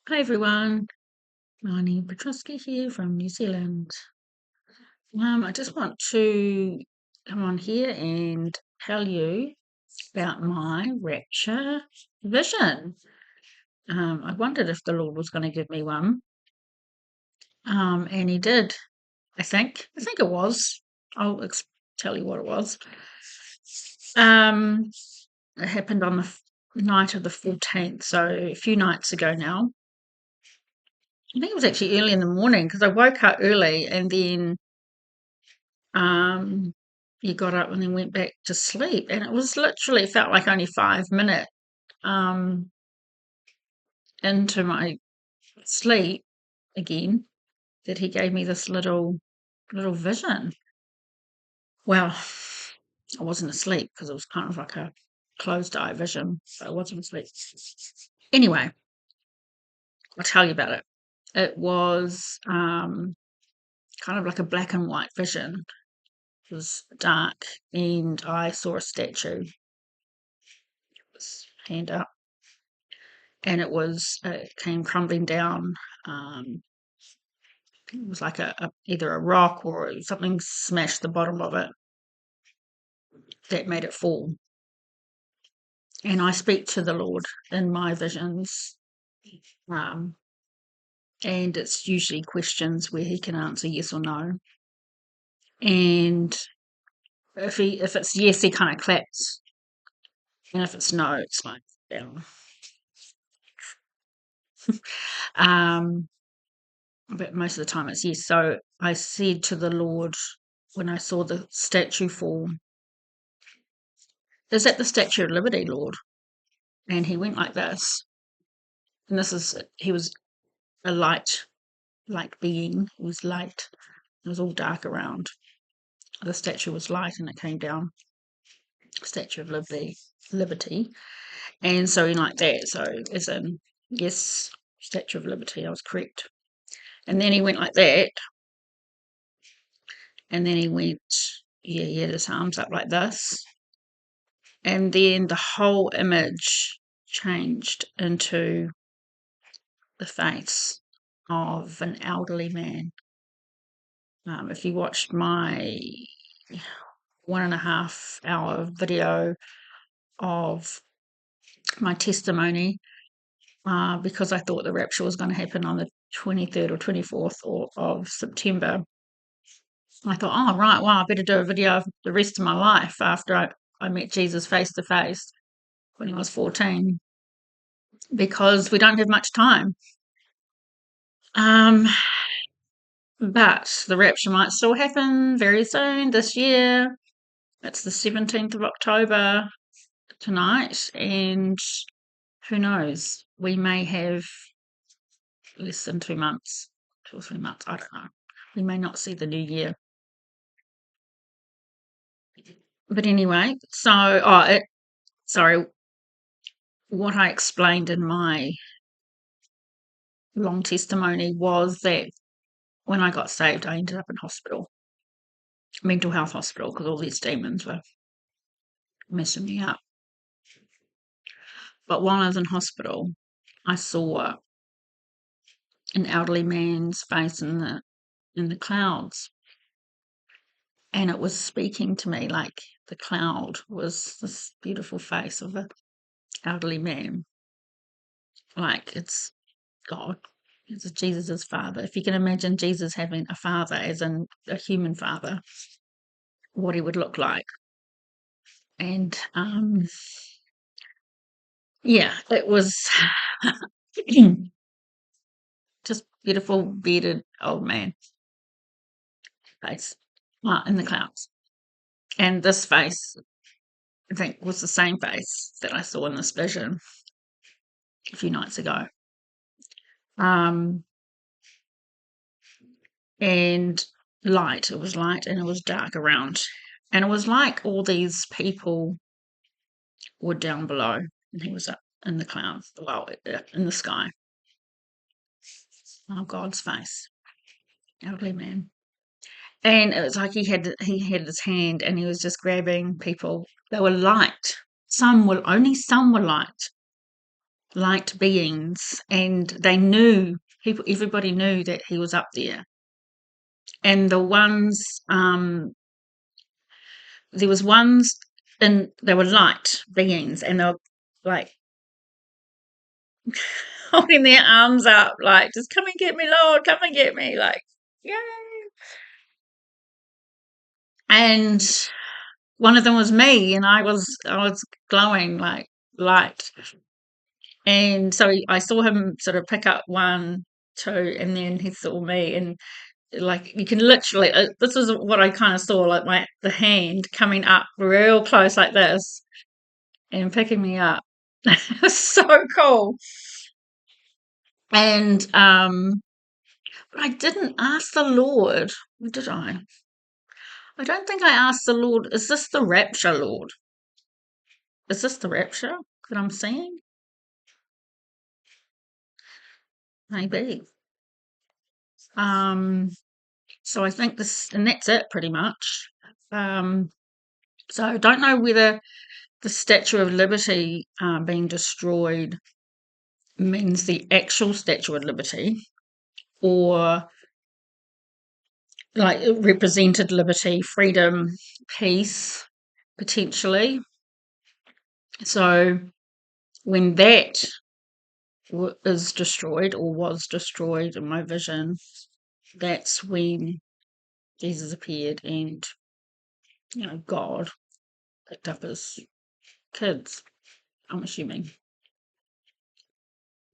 Hi everyone, Marnie Petruski here from New Zealand. I just want to come on here and tell you about my rapture vision. I wondered if the Lord was going to give me one, and He did. I think it was. I'll tell you what it was. Um, it happened on the night of the 14th, so a few nights ago now. I think it was actually early in the morning because I woke up early and then um, you got up and then went back to sleep. And it was literally, it felt like only 5 minutes um, into my sleep again that he gave me this little vision. Well, I wasn't asleep because it was kind of like a closed eye vision, so I wasn't asleep. Anyway, I'll tell you about it. It was kind of like a black and white vision. It was dark, and I saw a statue, hand up, and it came crumbling down. Um, it was like either a rock or something smashed the bottom of it that made it fall. And I speak to the Lord in my visions, um, and it's usually questions where He can answer yes or no. And if it's yes, He kind of claps, and if it's no, it's like down. Um, but most of the time it's yes. So I said to the Lord when I saw the statue fall, "Is that the Statue of Liberty, Lord?" And he went like this. And he was a light being. He was light. It was all dark around. The statue was light and it came down. Statue of Liberty. And so he like that. So as in, yes, Statue of Liberty, I was correct. And then he went like that. And then he went, yeah, he had his arms up like this. And then the whole image changed into the face of an elderly man. If you watched my 1.5 hour video of my testimony, because I thought the rapture was going to happen on the 23rd or 24th of September, I thought, oh, right, well, I better do a video of the rest of my life after I met Jesus face to face when I was 14, because we don't have much time. But the rapture might still happen very soon this year. It's the 17th of October tonight, and who knows? We may have less than 2 months, 2 or 3 months, I don't know. We may not see the new year. But anyway, sorry, what I explained in my long testimony was that when I got saved, I ended up in hospital, mental health hospital, because all these demons were messing me up. But while I was in hospital, I saw an elderly man's face in the clouds, and it was speaking to me like the cloud was this beautiful face of an elderly man, like it's God. It's Jesus' father. If you can imagine Jesus having a father, as in a human father, what he would look like. And yeah, it was just beautiful bearded old man face in the clouds. And this face, I think, was the same face that I saw in this vision a few nights ago. And light. It was light and it was dark around. And it was like all these people were down below and he was up in the clouds, well, in the sky. Oh, God's face. Elderly man. And it was like he had his hand and he was just grabbing people. They were light. Only some were light. light beings, and everybody knew that he was up there. And the ones, there was ones, and they were light beings, and they were like holding their arms up, like, just come and get me, Lord, come and get me, like, yay. And one of them was me, and I was glowing like light. And so I saw him sort of pick up one, two, and then he saw me, and like you can literally, this is what I kind of saw, like the hand coming up real close like this and picking me up. It was so cool. And but I didn't ask the Lord, did I? I don't think I asked the Lord, is this the rapture, Lord? Is this the rapture that I'm seeing? Maybe. So I think this, and that's it pretty much. So I don't know whether the Statue of Liberty being destroyed means the actual Statue of Liberty, or like it represented liberty, freedom, peace, potentially. So when that is destroyed, or was destroyed in my vision, that's when Jesus appeared, and God picked up his kids, I'm assuming.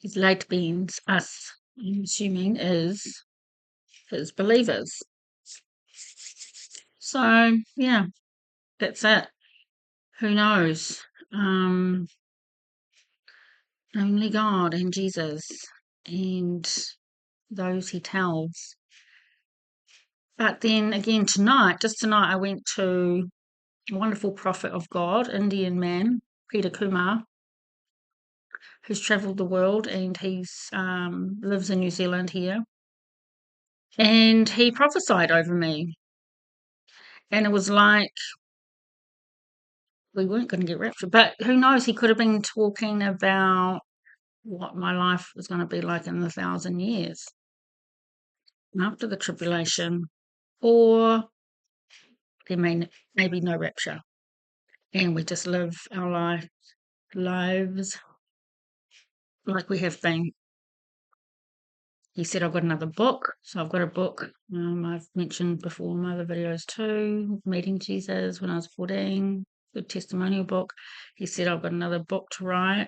His light beings, us, I'm assuming, is his believers. So yeah, that's it. Who knows? Only God and Jesus and those he tells. But then again just tonight, I went to a wonderful prophet of God, Indian man, Peter Kumar, who's travelled the world, and he's lives in New Zealand here. And he prophesied over me. And it was like we weren't going to get raptured. But who knows? He could have been talking about what my life was going to be like in 1,000 years after the tribulation. Or there may be no rapture. And we just live our lives like we have been. He said, I've got another book. So I've got a book I've mentioned before in my other videos too, Meeting Jesus when I was 14, good testimonial book. He said, I've got another book to write.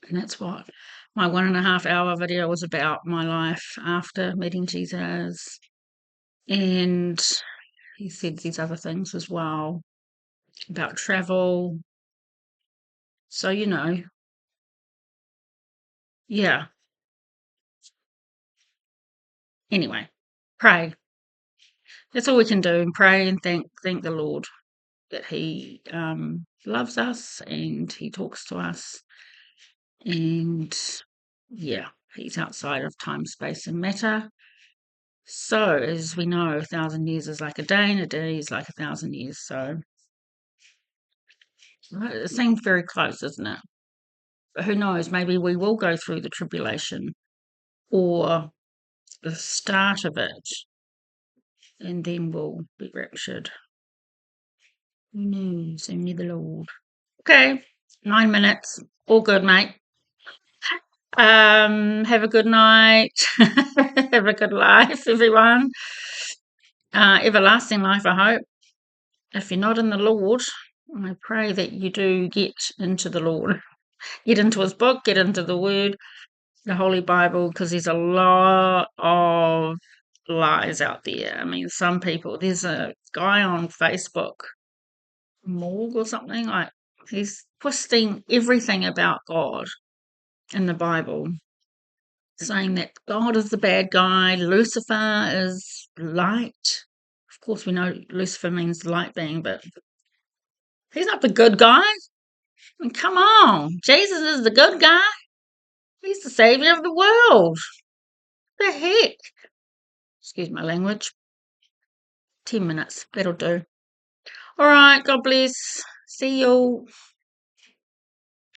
And that's what my 1.5 hour video was about, my life after meeting Jesus. And he said these other things as well about travel. So, yeah. Anyway, pray. That's all we can do, and pray and thank the Lord that he loves us and he talks to us, and yeah, he's outside of time, space, and matter. So as we know, 1,000 years is like a day, and a day is like 1,000 years. So it seems very close, doesn't it? But who knows? Maybe we will go through the tribulation or the start of it, and then we'll be raptured. Who knows? Only the Lord. Okay, 9 minutes. All good, mate. Have a good night. Have a good life, everyone. Everlasting life, I hope. If you're not in the Lord, I pray that you do get into the Lord. Get into his book, get into the Word, the Holy Bible, because there's a lot of lies out there. I mean, some people, there's a guy on Facebook, Morg or something, like he's twisting everything about God in the Bible, saying that God is the bad guy, Lucifer is light. Of course, we know Lucifer means light being, but he's not the good guy. I mean, come on, Jesus is the good guy. He's the savior of the world. What the heck? Excuse my language. 10 minutes, that'll do. All right, God bless. See you.